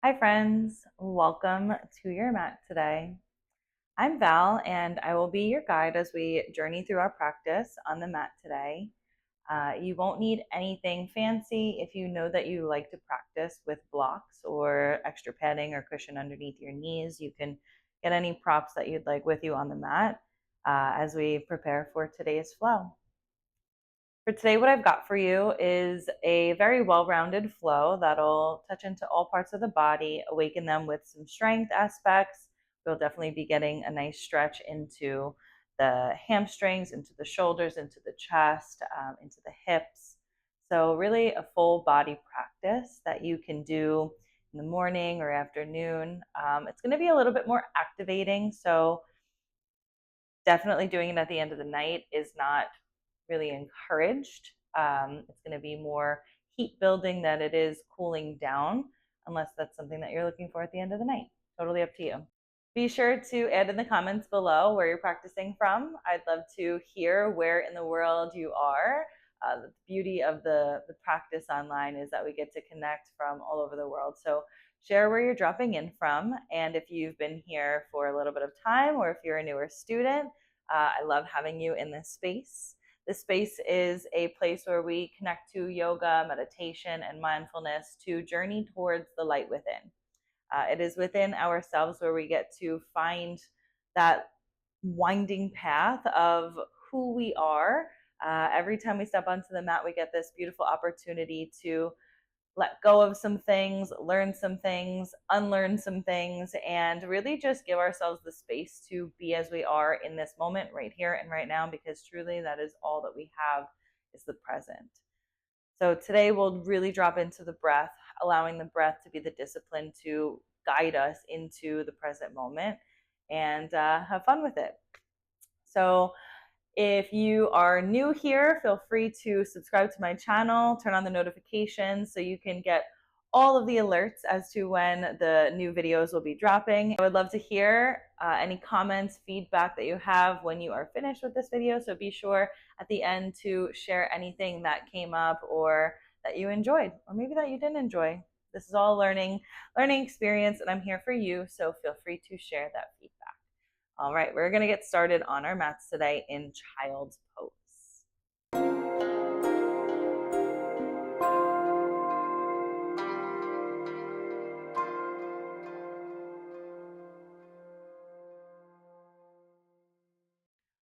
Hi, friends. Welcome to your mat today. I'm Val, and I will be your guide as we journey through our practice on the mat today. You won't need anything fancy if you know that you like to practice with blocks or extra padding or cushion underneath your knees. You can get any props that you'd like with you on the mat as we prepare for today's flow. For today, what I've got for you is a very well-rounded flow that'll touch into all parts of the body, awaken them with some strength aspects. We'll definitely be getting a nice stretch into the hamstrings, into the shoulders, into the chest, into the hips. So really a full body practice that you can do in the morning or afternoon. It's going to be a little bit more activating, so definitely doing it at the end of the night is not really encouraged. It's going to be more heat building than it is cooling down, unless that's something that you're looking for at the end of the night. Totally up to you. Be sure to add in the comments below where you're practicing from. I'd love to hear where in the world you are. The beauty of the practice online is that we get to connect from all over the world. So share where you're dropping in from. And if you've been here for a little bit of time or if you're a newer student, I love having you in this space. This space is a place where we connect to yoga, meditation, and mindfulness to journey towards the light within. It is within ourselves where we get to find that winding path of who we are. Every time we step onto the mat, we get this beautiful opportunity to let go of some things, learn some things, unlearn some things, and really just give ourselves the space to be as we are in this moment right here and right now, because truly that is all that we have is the present. So today we'll really drop into the breath, allowing the breath to be the discipline to guide us into the present moment and have fun with it. So if you are new here, feel free to subscribe to my channel, turn on the notifications so you can get all of the alerts as to when the new videos will be dropping. I would love to hear any comments, feedback that you have when you are finished with this video. So be sure at the end to share anything that came up or that you enjoyed, or maybe that you didn't enjoy. This is all learning experience, and I'm here for you. So feel free to share that feedback. All right, we're going to get started on our mats today in child's pose.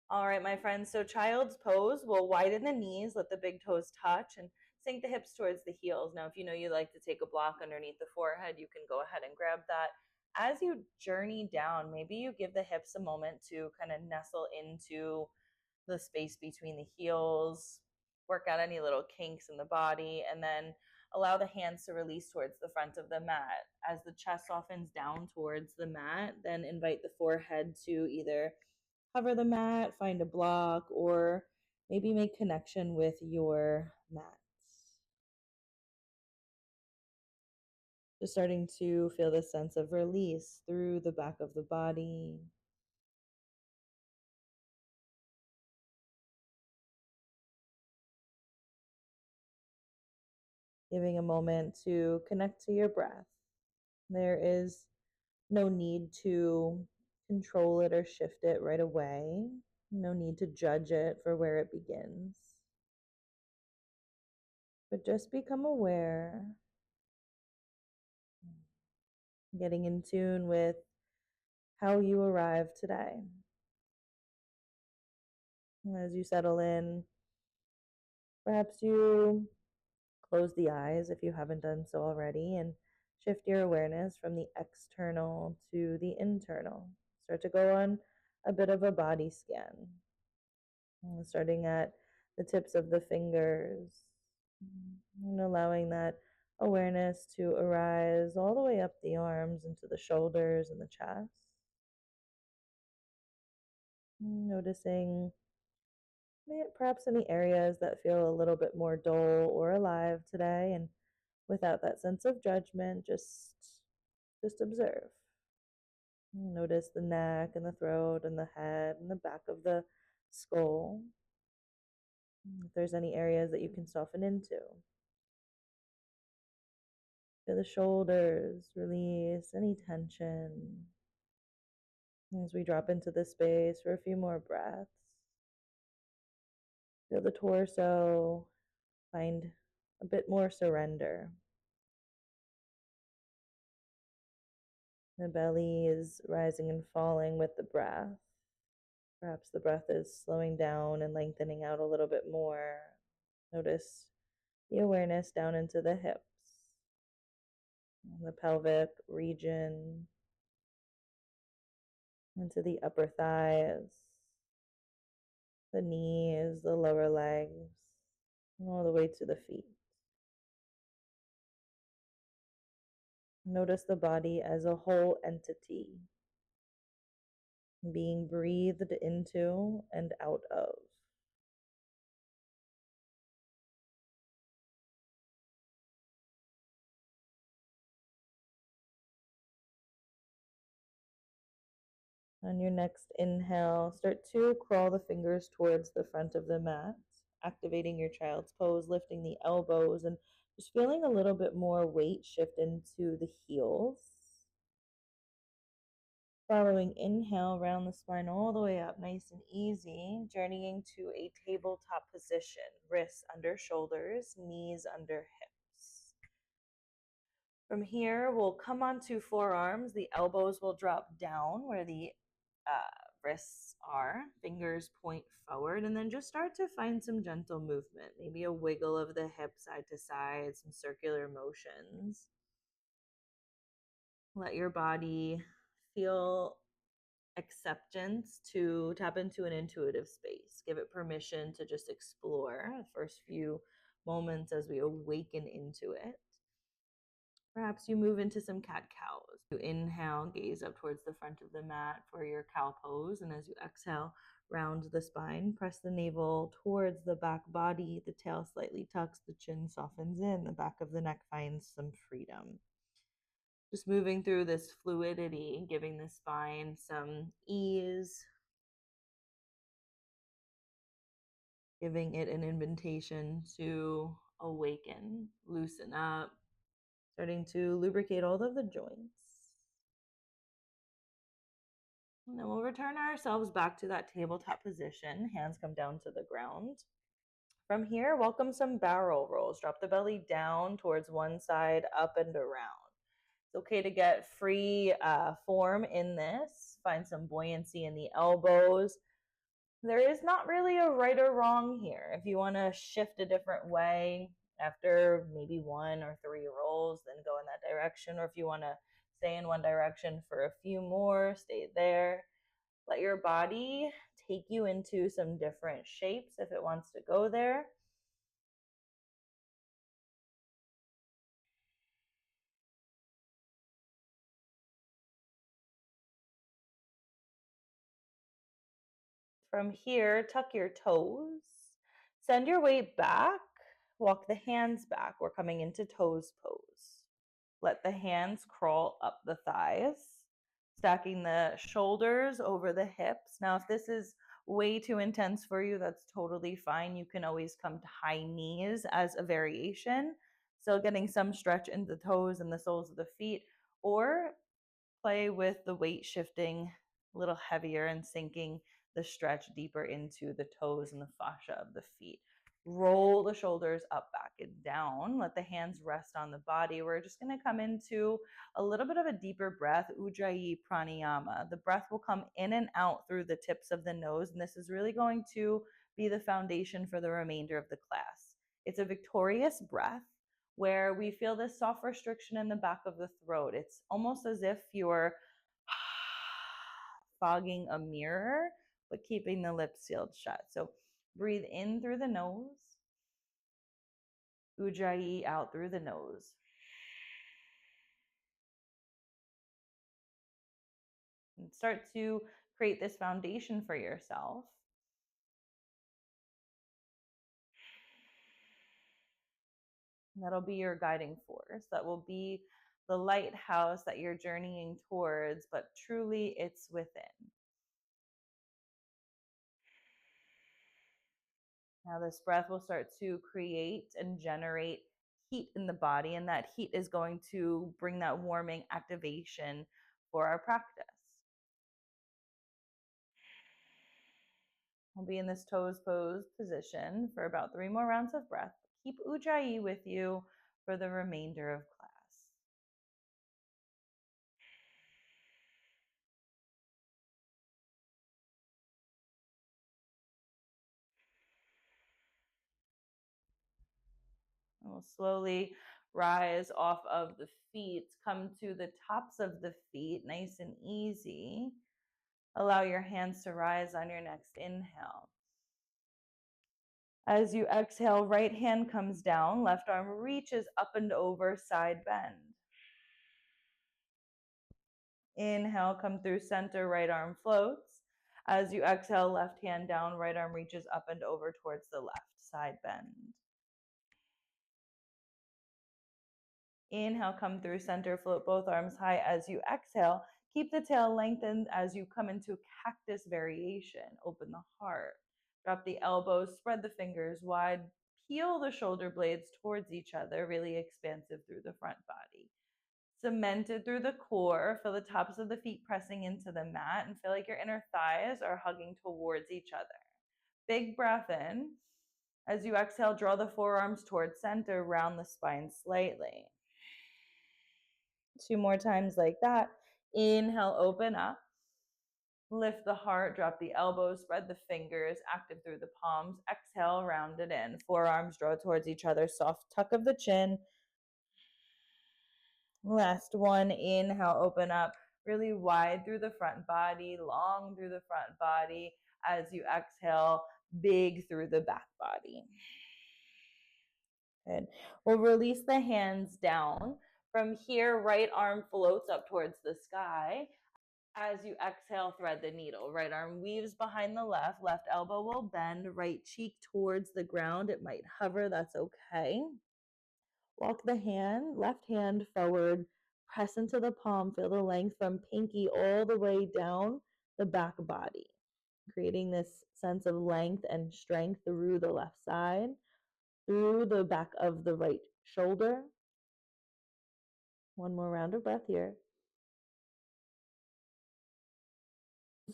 All right, my friends, so child's pose, we'll widen the knees, let the big toes touch, and sink the hips towards the heels. Now, if you know you like to take a block underneath the forehead, you can go ahead and grab that. As you journey down, maybe you give the hips a moment to kind of nestle into the space between the heels, work out any little kinks in the body, and then allow the hands to release towards the front of the mat. As the chest softens down towards the mat, then invite the forehead to either cover the mat, find a block, or maybe make connection with your mat. Just starting to feel the sense of release through the back of the body. Giving a moment to connect to your breath. There is no need to control it or shift it right away. No need to judge it for where it begins. But just become aware, getting in tune with how you arrive today. As you settle in, perhaps you close the eyes if you haven't done so already and shift your awareness from the external to the internal. Start to go on a bit of a body scan, starting at the tips of the fingers and allowing that awareness to arise all the way up the arms into the shoulders and the chest. Noticing perhaps any areas that feel a little bit more dull or alive today, and without that sense of judgment, just observe. Notice the neck and the throat and the head and the back of the skull. If there's any areas that you can soften into. Feel the shoulders release any tension as we drop into the space for a few more breaths. Feel the torso find a bit more surrender. The belly is rising and falling with the breath. Perhaps the breath is slowing down and lengthening out a little bit more. Notice the awareness down into the hips, the pelvic region, into the upper thighs, the knees, the lower legs, all the way to the feet. Notice the body as a whole entity, being breathed into and out of. On your next inhale, start to crawl the fingers towards the front of the mat, activating your child's pose, lifting the elbows, and just feeling a little bit more weight shift into the heels. Following inhale, round the spine all the way up, nice and easy, journeying to a tabletop position, wrists under shoulders, knees under hips. From here, we'll come onto forearms. The elbows will drop down where the wrists are. Fingers point forward, and then just start to find some gentle movement. Maybe a wiggle of the hip side to side, some circular motions. Let your body feel acceptance to tap into an intuitive space. Give it permission to just explore the first few moments as we awaken into it. Perhaps you move into some cat-cows. You inhale, gaze up towards the front of the mat for your cow pose. And as you exhale, round the spine, press the navel towards the back body. The tail slightly tucks, the chin softens in, the back of the neck finds some freedom. Just moving through this fluidity, giving the spine some ease, giving it an invitation to awaken, loosen up, starting to lubricate all of the joints. And then we'll return ourselves back to that tabletop position. Hands come down to the ground. From here, welcome some barrel rolls. Drop the belly down towards one side, up and around. It's okay to get free form in this. Find some buoyancy in the elbows. There is not really a right or wrong here. If you want to shift a different way after maybe 1 or 3 rolls, then go in that direction. Or if you want to stay in one direction for a few more, stay there. Let your body take you into some different shapes if it wants to go there. From here, tuck your toes. Send your weight back. Walk the hands back. We're coming into toes pose. Let the hands crawl up the thighs, stacking the shoulders over the hips. Now, if this is way too intense for you, that's totally fine. You can always come to high knees as a variation. Still getting some stretch in the toes and the soles of the feet, or play with the weight shifting a little heavier and sinking the stretch deeper into the toes and the fascia of the feet. Roll the shoulders up, back, and down. Let the hands rest on the body. We're just going to come into a little bit of a deeper breath, Ujjayi Pranayama. The breath will come in and out through the tips of the nose, and this is really going to be the foundation for the remainder of the class. It's a victorious breath where we feel this soft restriction in the back of the throat. It's almost as if you're fogging a mirror, but keeping the lips sealed shut. So breathe in through the nose, Ujjayi out through the nose. And start to create this foundation for yourself. That'll be your guiding force. That will be the lighthouse that you're journeying towards, but truly it's within. Now this breath will start to create and generate heat in the body, and that heat is going to bring that warming activation for our practice. We'll be in this toes pose position for about 3 more rounds of breath. Keep Ujjayi with you for the remainder of class. And we'll slowly rise off of the feet, come to the tops of the feet, nice and easy. Allow your hands to rise on your next inhale. As you exhale, right hand comes down, left arm reaches up and over, side bend. Inhale, come through center, right arm floats. As you exhale, left hand down, right arm reaches up and over towards the left, side bend. Inhale, come through center, float both arms high. As you exhale, keep the tail lengthened as you come into cactus variation. Open the heart. Drop the elbows, spread the fingers wide, peel the shoulder blades towards each other, really expansive through the front body. Cemented through the core, feel the tops of the feet pressing into the mat and feel like your inner thighs are hugging towards each other. Big breath in. As you exhale, draw the forearms towards center, round the spine slightly. 2 more times like that. Inhale, open up. Lift the heart, drop the elbows, spread the fingers, active through the palms. Exhale, round it in. Forearms draw towards each other, soft tuck of the chin. Last one, inhale, open up, really wide through the front body, long through the front body. As you exhale, big through the back body. Good. We'll release the hands down. From here, right arm floats up towards the sky. As you exhale, thread the needle. Right arm weaves behind the left elbow will bend, right cheek towards the ground. It might hover, that's okay. Walk the left hand forward, press into the palm, feel the length from pinky all the way down the back body, creating this sense of length and strength through the left side, through the back of the right shoulder. One more round of breath here.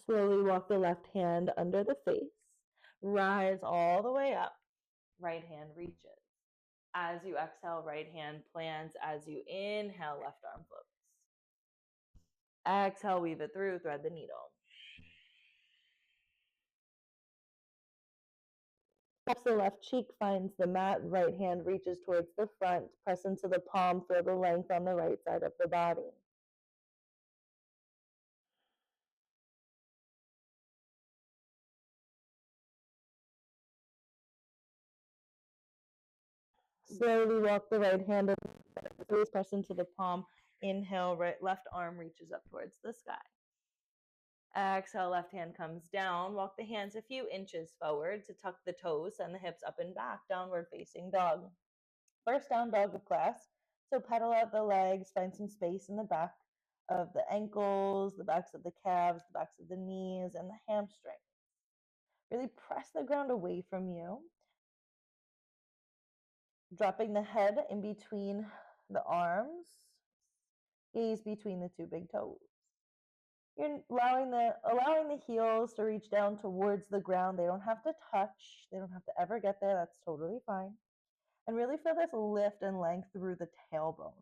Slowly walk the left hand under the face, rise all the way up, right hand reaches. As you exhale, right hand plants. As you inhale, left arm floats. Exhale, weave it through, thread the needle. Taps the left cheek, finds the mat, right hand reaches towards the front, press into the palm, feel the length on the right side of the body. Slowly walk the right hand over the face, press into the palm. Inhale, left arm reaches up towards the sky. Exhale, left hand comes down. Walk the hands a few inches forward to tuck the toes and the hips up and back, downward facing dog. First down dog of class. So pedal out the legs, find some space in the back of the ankles, the backs of the calves, the backs of the knees, and the hamstrings. Really press the ground away from you. Dropping the head in between the arms, gaze between the two big toes. You're allowing the heels to reach down towards the ground. They don't have to touch. They don't have to ever get there. That's totally fine. And really feel this lift and length through the tailbone.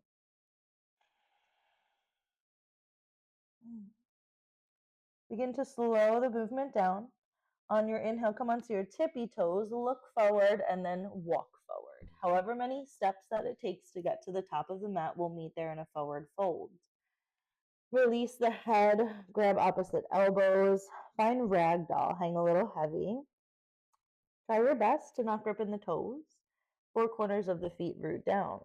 Begin to slow the movement down. On your inhale, come onto your tippy toes, look forward, and then walk forward. However many steps that it takes to get to the top of the mat, we'll meet there in a forward fold. Release the head, grab opposite elbows, find ragdoll, hang a little heavy. Try your best to not grip in the toes. 4 corners of the feet root down.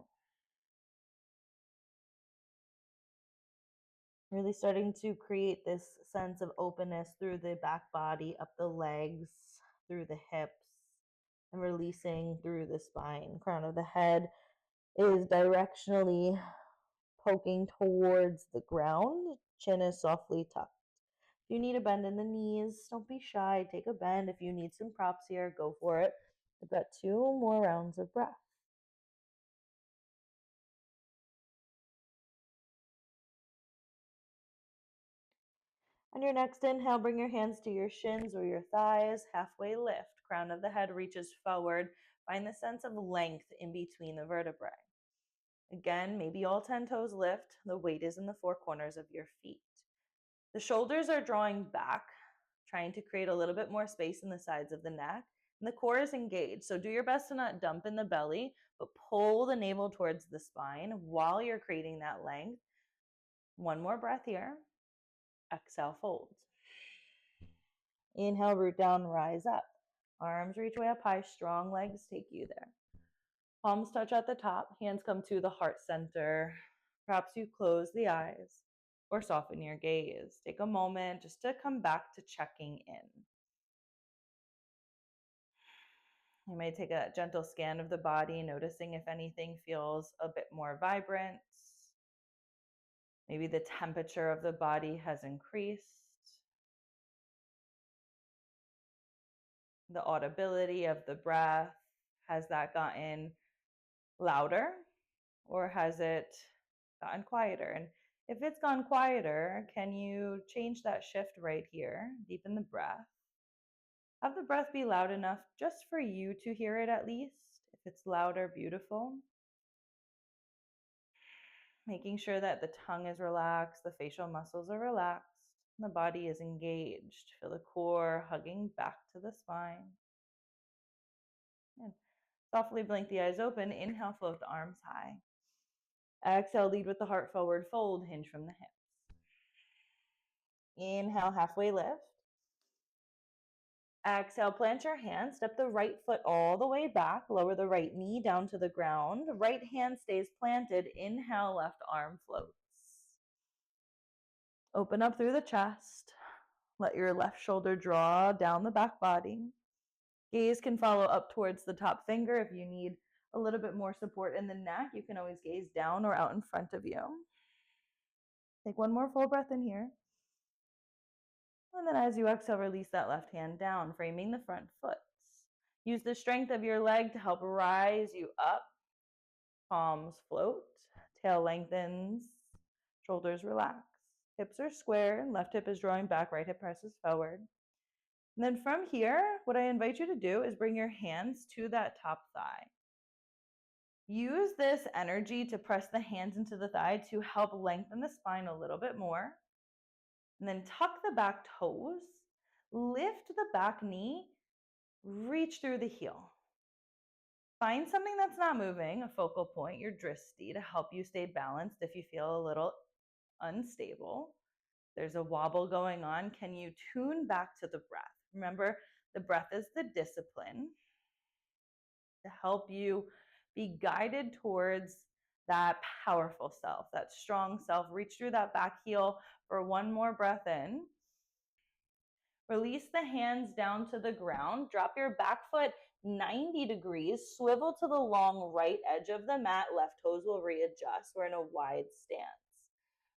Really starting to create this sense of openness through the back body, up the legs, through the hips, and releasing through the spine. Crown of the head is directionally poking towards the ground. Chin is softly tucked. If you need a bend in the knees, don't be shy. Take a bend. If you need some props here, go for it. We've got 2 more rounds of breath. On your next inhale, bring your hands to your shins or your thighs, halfway lift. Crown of the head reaches forward. Find the sense of length in between the vertebrae. Again, maybe all 10 toes lift. The weight is in the four corners of your feet. The shoulders are drawing back, trying to create a little bit more space in the sides of the neck. And the core is engaged. So do your best to not dump in the belly, but pull the navel towards the spine while you're creating that length. One more breath here. Exhale, fold. Inhale, root down, rise up. Arms reach way up high, strong legs take you there. Palms touch at the top, hands come to the heart center. Perhaps you close the eyes or soften your gaze. Take a moment just to come back to checking in. You may take a gentle scan of the body, noticing if anything feels a bit more vibrant. Maybe the temperature of the body has increased. The audibility of the breath, has that gotten louder or has it gotten quieter? And if it's gone quieter, can you change that shift right here? Deepen the breath. Have the breath be loud enough just for you to hear it at least. If it's louder, beautiful. Making sure that the tongue is relaxed, the facial muscles are relaxed, and the body is engaged. Feel the core hugging back to the spine. And softly blink the eyes open. Inhale, float the arms high. Exhale, lead with the heart forward, fold, hinge from the hips. Inhale, halfway lift. Exhale, plant your hands, step the right foot all the way back, lower the right knee down to the ground. Right hand stays planted. Inhale, left arm floats. Open up through the chest. Let your left shoulder draw down the back body. Gaze can follow up towards the top finger. If you need a little bit more support in the neck, you can always gaze down or out in front of you. Take one more full breath in here. And then as you exhale, release that left hand down, framing the front foot. Use the strength of your leg to help rise you up. Palms float, tail lengthens, shoulders relax. Hips are square, left hip is drawing back, right hip presses forward. And then from here, what I invite you to do is bring your hands to that top thigh. Use this energy to press the hands into the thigh to help lengthen the spine a little bit more. And then tuck the back toes, lift the back knee, reach through the heel. Find something that's not moving, a focal point, your drishti, to help you stay balanced if you feel a little unstable. There's a wobble going on. Can you tune back to the breath? Remember, the breath is the discipline to help you be guided towards that powerful self, that strong self. Reach through that back heel for one more breath in. Release the hands down to the ground. Drop your back foot 90 degrees. Swivel to the long right edge of the mat. Left toes will readjust. We're in a wide stance.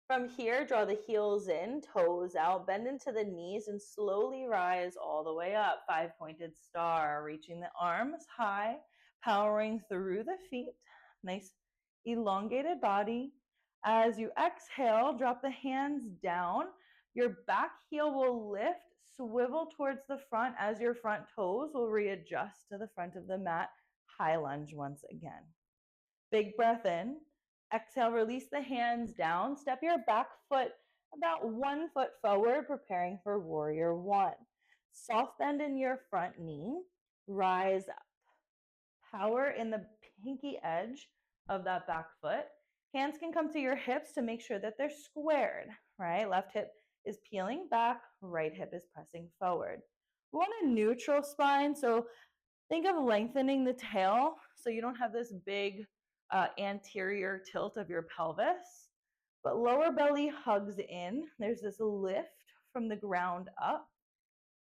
From here, draw the heels in, toes out, bend into the knees, and slowly rise all the way up. Five-pointed star, reaching the arms high, powering through the feet. Nice elongated body. As you exhale, drop the hands down. Your back heel will lift, swivel towards the front as your front toes will readjust to the front of the mat. High lunge once again. Big breath in. Exhale, release the hands down. Step your back foot about 1 foot forward, preparing for warrior one. Soft bend in your front knee. Rise up. Power in the pinky edge of that back foot. Hands can come to your hips to make sure that they're squared, right? Left hip is peeling back, right hip is pressing forward. We want a neutral spine, so think of lengthening the tail so you don't have this big anterior tilt of your pelvis, but lower belly hugs in. There's this lift from the ground up.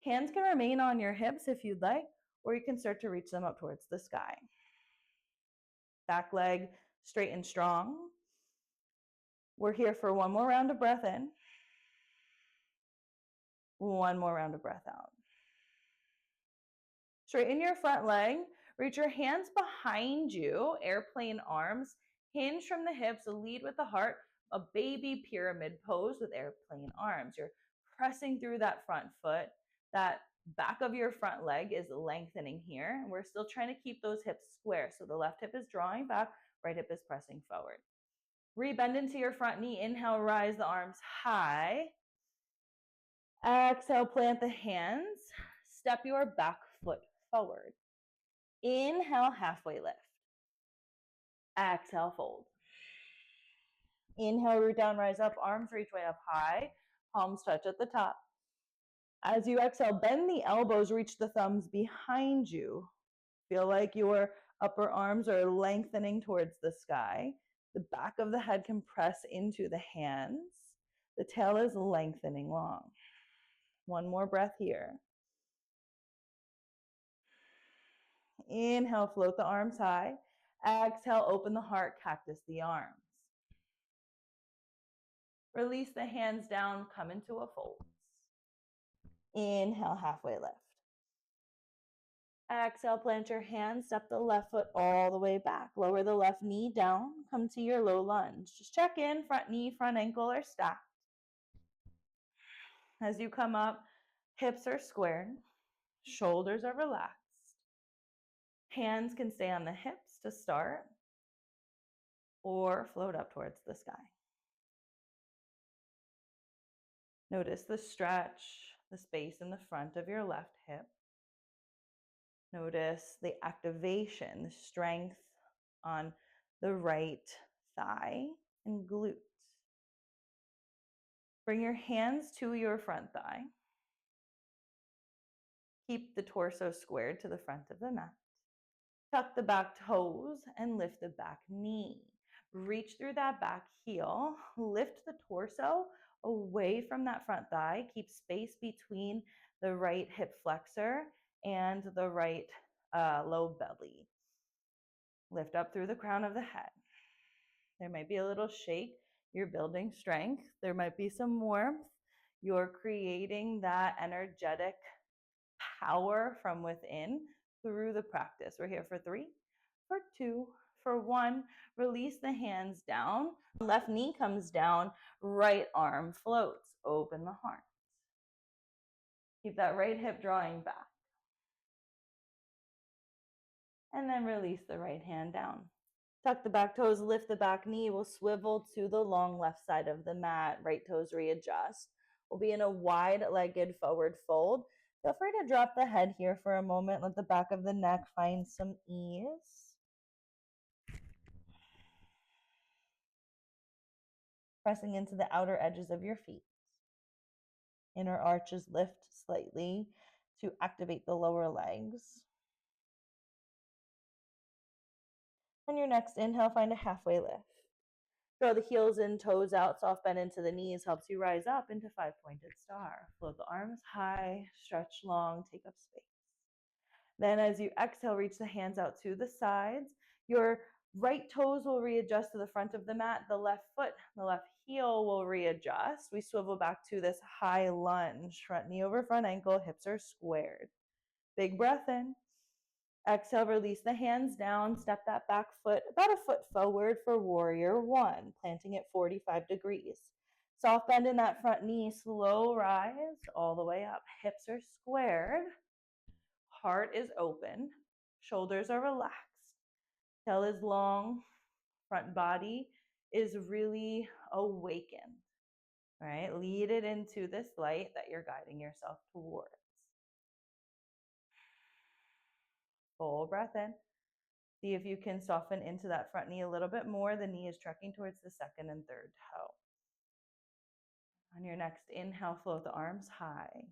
Hands can remain on your hips if you'd like, or you can start to reach them up towards the sky. Back leg straight and strong. We're here for one more round of breath in. One more round of breath out. Straighten your front leg. Reach your hands behind you, airplane arms. Hinge from the hips, lead with the heart. A baby pyramid pose with airplane arms. You're pressing through that front foot. That back of your front leg is lengthening here. And we're still trying to keep those hips square. So the left hip is drawing back, right hip is pressing forward. Rebend into your front knee. Inhale, rise the arms high. Exhale, plant the hands. Step your back foot forward. Inhale, halfway lift. Exhale, fold. Inhale, root down, rise up, arms reach way up high, palms touch at the top. As you exhale, bend the elbows, reach the thumbs behind you. Feel like your upper arms are lengthening towards the sky. The back of the head can press into the hands. The tail is lengthening long. One more breath here. Inhale, float the arms high. Exhale, open the heart, cactus the arms. Release the hands down, come into a fold. Inhale, halfway lift. Exhale, plant your hands, step the left foot all the way back. Lower the left knee down, come to your low lunge. Just check in, front knee, front ankle are stacked. As you come up, hips are squared, shoulders are relaxed. Hands can stay on the hips to start or float up towards the sky. Notice the stretch, the space in the front of your left hip. Notice the activation, the strength on the right thigh and glute. Bring your hands to your front thigh. Keep the torso squared to the front of the mat. Tuck the back toes and lift the back knee. Reach through that back heel. Lift the torso away from that front thigh. Keep space between the right hip flexor and the right low belly. Lift up through the crown of the head. There might be a little shake. You're building strength. There might be some warmth. You're creating that energetic power from within through the practice. We're here for 3, for 2, for 1. Release the hands down. Left knee comes down. Right arm floats. Open the heart. Keep that right hip drawing back. And then release the right hand down. Tuck the back toes, lift the back knee. We'll swivel to the long left side of the mat. Right toes readjust. We'll be in a wide-legged forward fold. Feel free to drop the head here for a moment. Let the back of the neck find some ease. Pressing into the outer edges of your feet. Inner arches lift slightly to activate the lower legs. On your next inhale, find a halfway lift. Draw the heels in, toes out, soft bend into the knees, helps you rise up into 5-pointed star. Float the arms high, stretch long, take up space. Then as you exhale, reach the hands out to the sides. Your right toes will readjust to the front of the mat. The left foot, the left heel will readjust. We swivel back to this high lunge. Front knee over front ankle, hips are squared. Big breath in. Exhale, release the hands down. Step that back foot about a foot forward for warrior 1, planting at 45 degrees. Soft bend in that front knee, slow rise all the way up. Hips are squared. Heart is open. Shoulders are relaxed. Tail is long. Front body is really awakened. All right, lead it into this light that you're guiding yourself towards. Full breath in. See if you can soften into that front knee a little bit more. The knee is trekking towards the second and third toe. On your next inhale, float the arms high.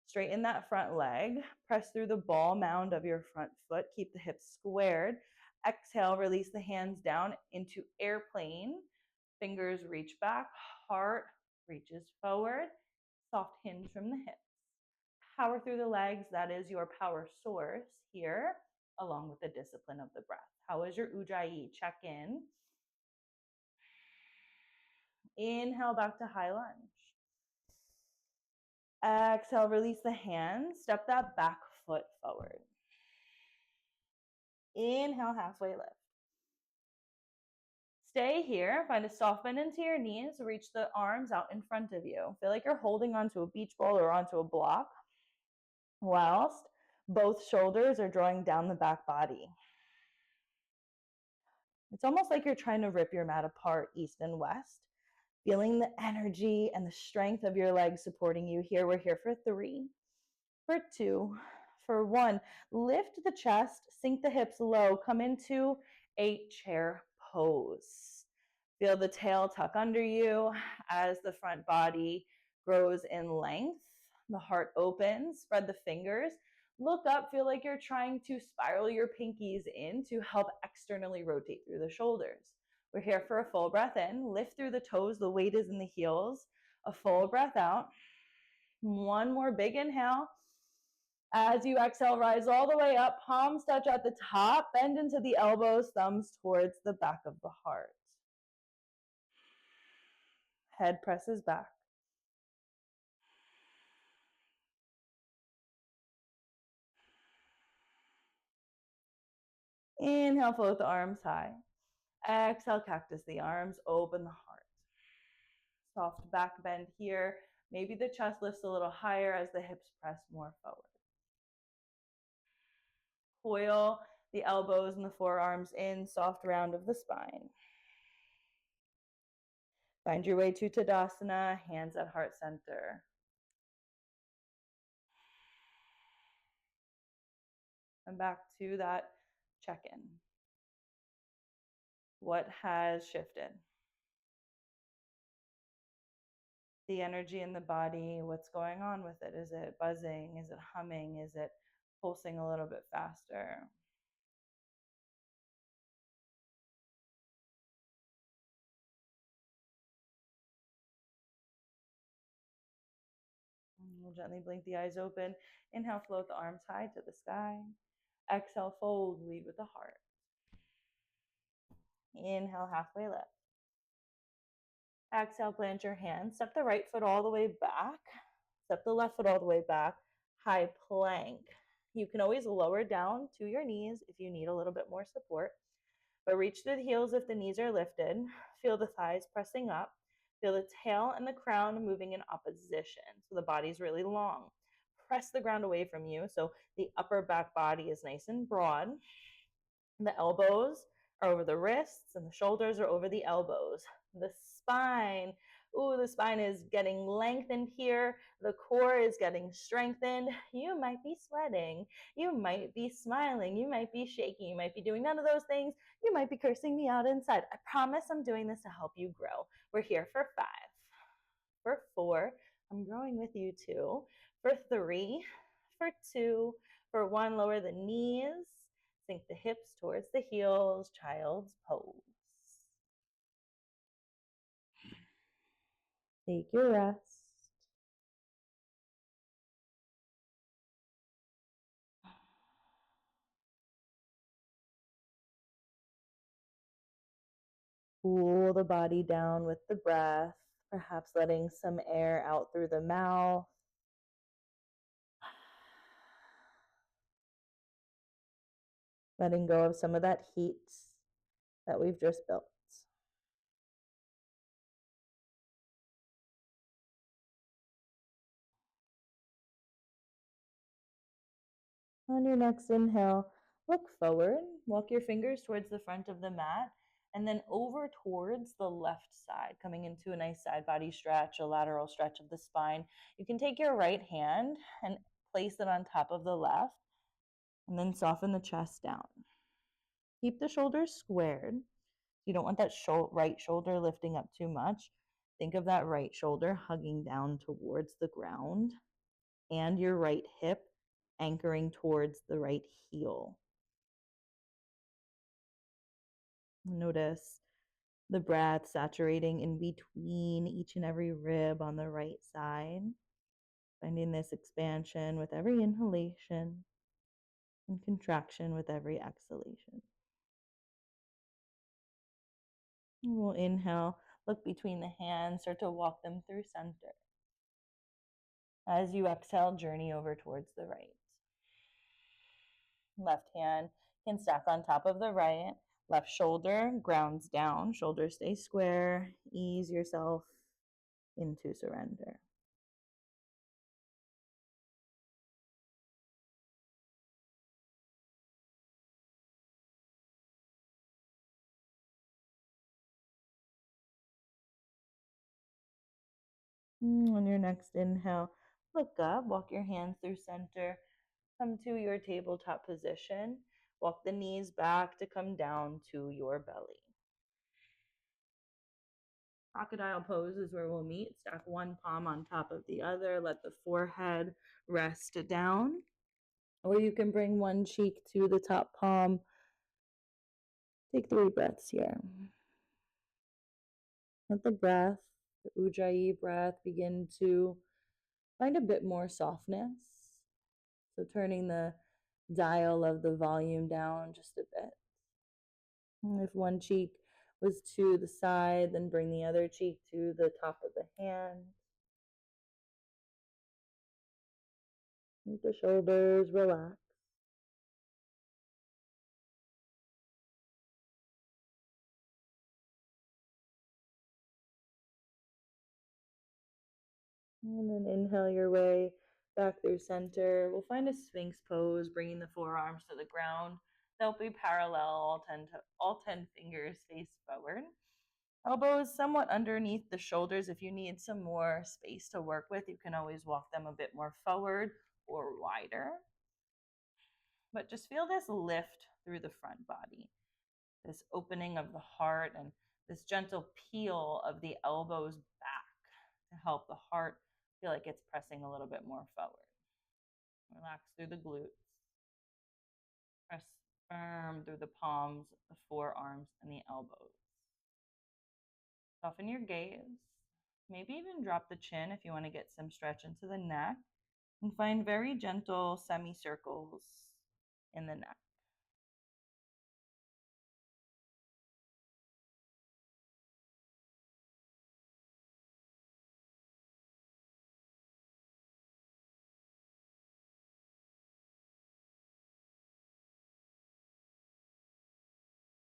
Straighten that front leg. Press through the ball mound of your front foot. Keep the hips squared. Exhale, release the hands down into airplane. Fingers reach back. Heart reaches forward. Soft hinge from the hips. Power through the legs. That is your power source here, along with the discipline of the breath. How is your ujjayi? Check in. Inhale back to high lunge. Exhale, release the hands. Step that back foot forward. Inhale, halfway lift. Stay here. Find a soft bend into your knees. Reach the arms out in front of you. Feel like you're holding onto a beach ball or onto a block, whilst both shoulders are drawing down the back body. It's almost like you're trying to rip your mat apart east and west, feeling the energy and the strength of your legs supporting you here. We're here for 3, for 2, for 1. Lift the chest, sink the hips low, come into a chair pose. Feel the tail tuck under you as the front body grows in length. The heart opens, spread the fingers. Look up, feel like you're trying to spiral your pinkies in to help externally rotate through the shoulders. We're here for a full breath in. Lift through the toes, the weight is in the heels. A full breath out. One more big inhale. As you exhale, rise all the way up, palms touch at the top, bend into the elbows, thumbs towards the back of the heart. Head presses back. Inhale, float the arms high. Exhale, cactus the arms, open the heart. Soft back bend here. Maybe the chest lifts a little higher as the hips press more forward. Coil the elbows and the forearms in, soft round of the spine. Find your way to Tadasana, hands at heart center. And back to that check-in. What has shifted? The energy in the body, what's going on with it? Is it buzzing? Is it humming? Is it pulsing a little bit faster? We'll gently blink the eyes open. Inhale, float the arms high to the sky. Exhale, fold, lead with the heart. Inhale, halfway lift. Exhale, plant your hands. Step the right foot all the way back. Step the left foot all the way back. High plank. You can always lower down to your knees if you need a little bit more support. But reach through the heels if the knees are lifted. Feel the thighs pressing up. Feel the tail and the crown moving in opposition. So the body's really long. Press the ground away from you so the upper back body is nice and broad. The elbows are over the wrists and the shoulders are over the elbows. The spine, the spine is getting lengthened here. The core is getting strengthened. You might be sweating. You might be smiling. You might be shaking. You might be doing none of those things. You might be cursing me out inside. I promise I'm doing this to help you grow. We're here for 5. For 4, I'm growing with you too. For 3, for 2, for 1, lower the knees. Sink the hips towards the heels, child's pose. Take your rest. Cool the body down with the breath, perhaps letting some air out through the mouth. Letting go of some of that heat that we've just built. On your next inhale, look forward, walk your fingers towards the front of the mat, and then over towards the left side, coming into a nice side body stretch, a lateral stretch of the spine. You can take your right hand and place it on top of the left, and then soften the chest down. Keep the shoulders squared. You don't want that right shoulder lifting up too much. Think of that right shoulder hugging down towards the ground and your right hip anchoring towards the right heel. Notice the breath saturating in between each and every rib on the right side. Finding this expansion with every inhalation and contraction with every exhalation. And we'll inhale, look between the hands, start to walk them through center. As you exhale, journey over towards the right. Left hand can stack on top of the right. Left shoulder grounds down, shoulders stay square. Ease yourself into surrender. On your next inhale, look up, walk your hands through center, come to your tabletop position. Walk the knees back to come down to your belly. Crocodile pose is where we'll meet. Stack one palm on top of the other. Let the forehead rest down. Or you can bring one cheek to the top palm. Take 3 breaths here. Let the breath, the Ujjayi breath, begin to find a bit more softness. So turning the dial of the volume down just a bit. And if one cheek was to the side, then bring the other cheek to the top of the hand. Let the shoulders relax. And then inhale your way back through center. We'll find a Sphinx pose, bringing the forearms to the ground. They'll be parallel, all 10 fingers face forward. Elbows somewhat underneath the shoulders. If you need some more space to work with, you can always walk them a bit more forward or wider. But just feel this lift through the front body, this opening of the heart, and this gentle peel of the elbows back to help the heart feel like it's pressing a little bit more forward. Relax through the glutes. Press firm through the palms, the forearms, and the elbows. Soften your gaze. Maybe even drop the chin if you want to get some stretch into the neck. And find very gentle semicircles in the neck.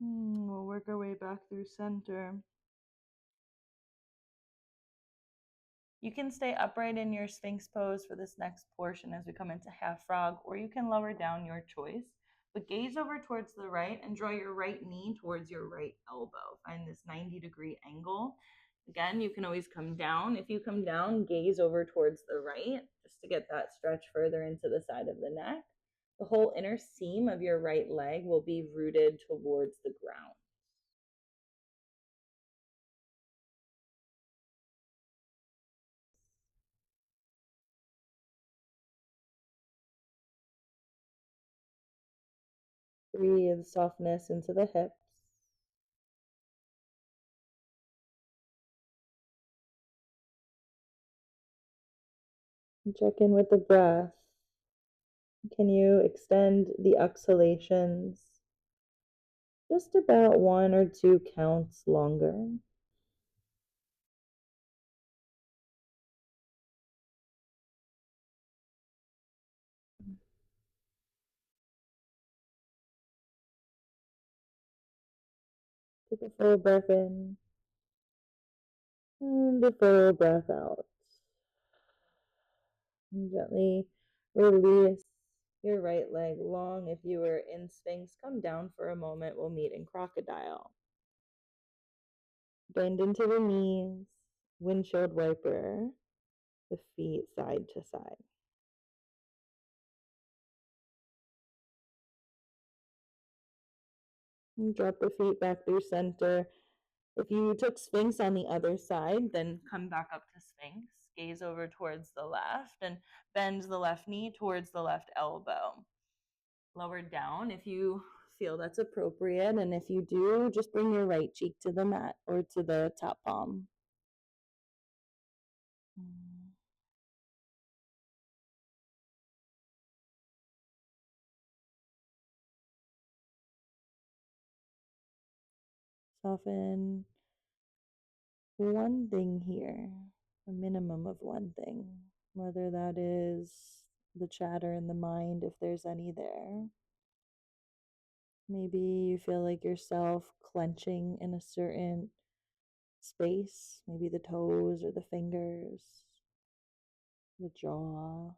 We'll work our way back through center. You can stay upright in your Sphinx pose for this next portion as we come into half frog, or you can lower down, your choice. But gaze over towards the right and draw your right knee towards your right elbow. Find this 90-degree angle. Again, you can always come down. If you come down, gaze over towards the right just to get that stretch further into the side of the neck. The whole inner seam of your right leg will be rooted towards the ground. Breathe softness into the hips. Check in with the breath. Can you extend the exhalations just about 1 or 2 counts longer? Take a full breath in and a full breath out. And gently release your right leg long. If you were in Sphinx, come down for a moment. We'll meet in crocodile. Bend into the knees, windshield wiper, the feet side to side. And drop the feet back through center. If you took Sphinx on the other side, then come back up to Sphinx. Gaze over towards the left and bend the left knee towards the left elbow. Lower down if you feel that's appropriate. And if you do, just bring your right cheek to the mat or to the top palm. Soften one thing here, a minimum of one thing, whether that is the chatter in the mind, if there's any there, Maybe you feel like yourself clenching in a certain space, maybe the toes or the fingers, the jaw.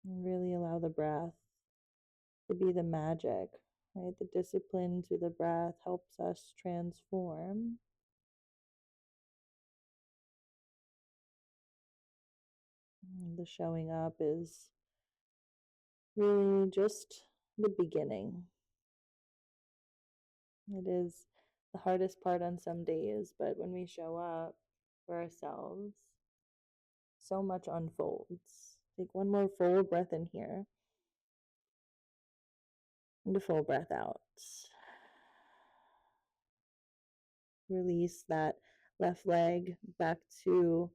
And really allow the breath to be the magic, right? The discipline to the breath helps us transform. And the showing up is really just the beginning. It is the hardest part on some days, but when we show up for ourselves, so much unfolds. Take one more full breath in here and a full breath out. Release that left leg back to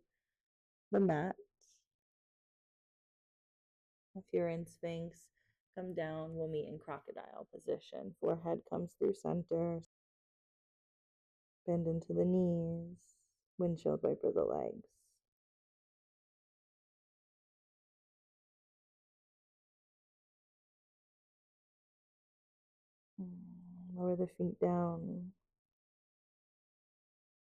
the mat. If you're in Sphinx, come down. We'll meet in crocodile position. Forehead comes through center. Bend into the knees. Windshield wiper the legs. Lower the feet down.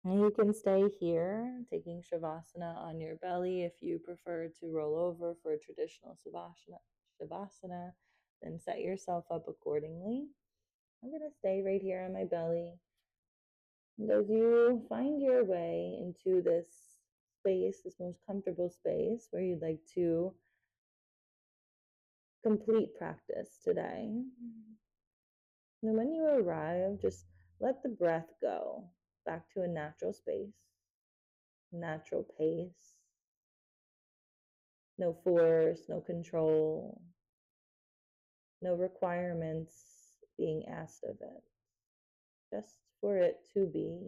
And you can stay here, taking Shavasana on your belly. If you prefer to roll over for a traditional Shavasana, then set yourself up accordingly. I'm going to stay right here on my belly. And as you find your way into this space, this most comfortable space where you'd like to complete practice today, and when you arrive, just let the breath go back to a natural space, natural pace. No force, no control, no requirements being asked of it, just for it to be.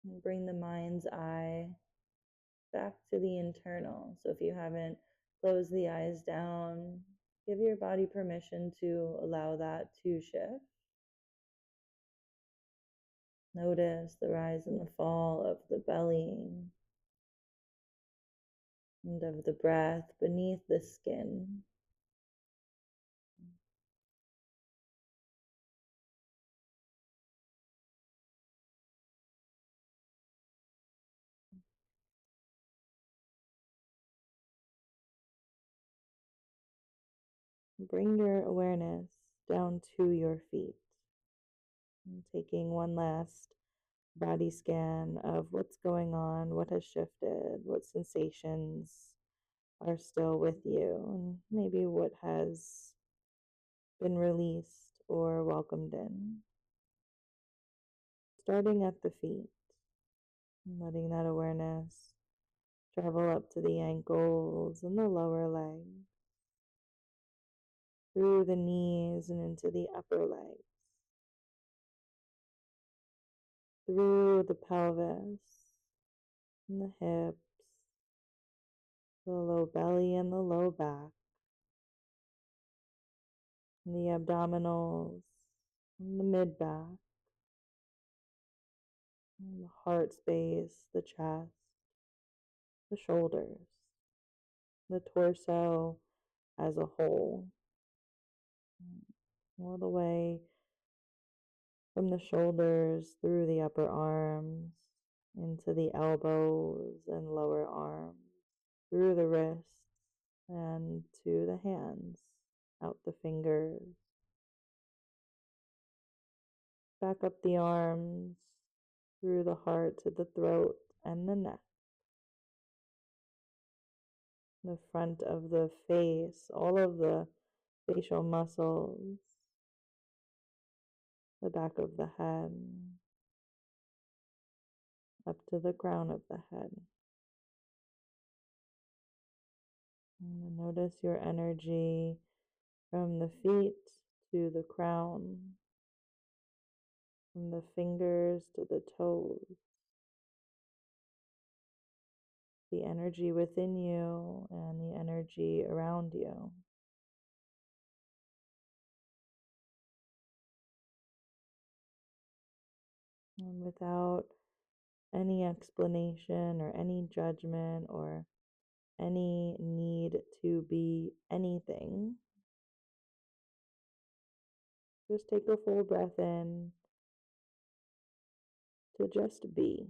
And bring the mind's eye back to the internal. So if you haven't closed the eyes down, give your body permission to allow that to shift. Notice the rise and the fall of the belly and of the breath beneath the skin. Bring your awareness down to your feet. And taking one last body scan of what's going on, what has shifted, what sensations are still with you, and maybe what has been released or welcomed in. Starting at the feet, and letting that awareness travel up to the ankles and the lower legs, through the knees and into the upper legs, through the pelvis and the hips, the low belly and the low back, and the abdominals, and the mid back, and the heart space, the chest, the shoulders, the torso as a whole, all the way from the shoulders through the upper arms, into the elbows and lower arms, through the wrists and to the hands, out the fingers, back up the arms, through the heart to the throat and the neck, the front of the face, all of the facial muscles, the back of the head, up to the crown of the head. And notice your energy from the feet to the crown, from the fingers to the toes, the energy within you and the energy around you. and without any explanation or any judgment or any need to be anything. Just take a full breath in to just be.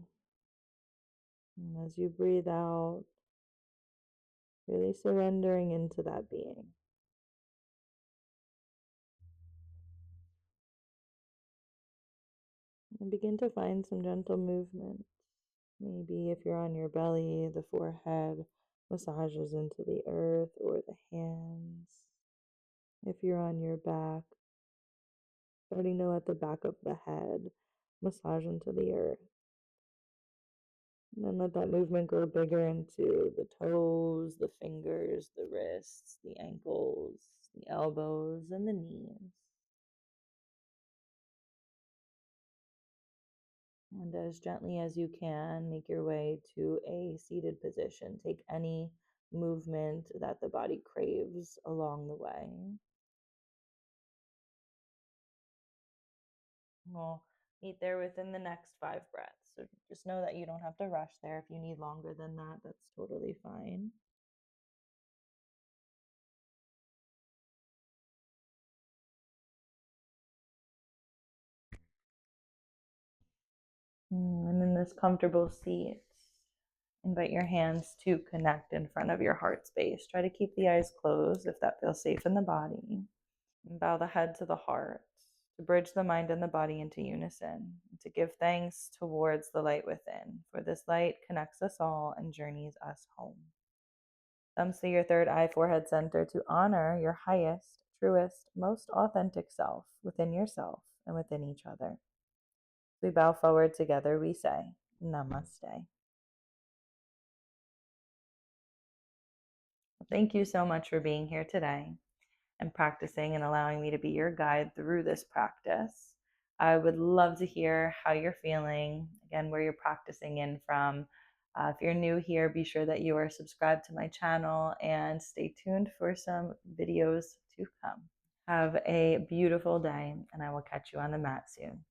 And as you breathe out, really surrendering into that being. And begin to find some gentle movement. Maybe if you're on your belly, the forehead massages into the earth or the hands. If you're on your back, starting to let the back of the head massage into the earth. And then let that movement grow bigger into the toes, the fingers, the wrists, the ankles, the elbows, and the knees. And as gently as you can, make your way to a seated position. Take any movement that the body craves along the way. We'll meet there within the next 5 breaths. So just know that you don't have to rush there. If you need longer than that, that's totally fine. And in this comfortable seat, invite your hands to connect in front of your heart space. Try to keep the eyes closed if that feels safe in the body. And bow the head to the heart to bridge the mind and the body into unison, and to give thanks towards the light within, for this light connects us all and journeys us home. Thumbs to your third eye, forehead center to honor your highest, truest, most authentic self within yourself and within each other. As we bow forward together, we say, Namaste. Thank you so much for being here today and practicing and allowing me to be your guide through this practice. I would love to hear how you're feeling, again, where you're practicing in from. If you're new here, be sure that you are subscribed to my channel and stay tuned for some videos to come. Have a beautiful day, and I will catch you on the mat soon.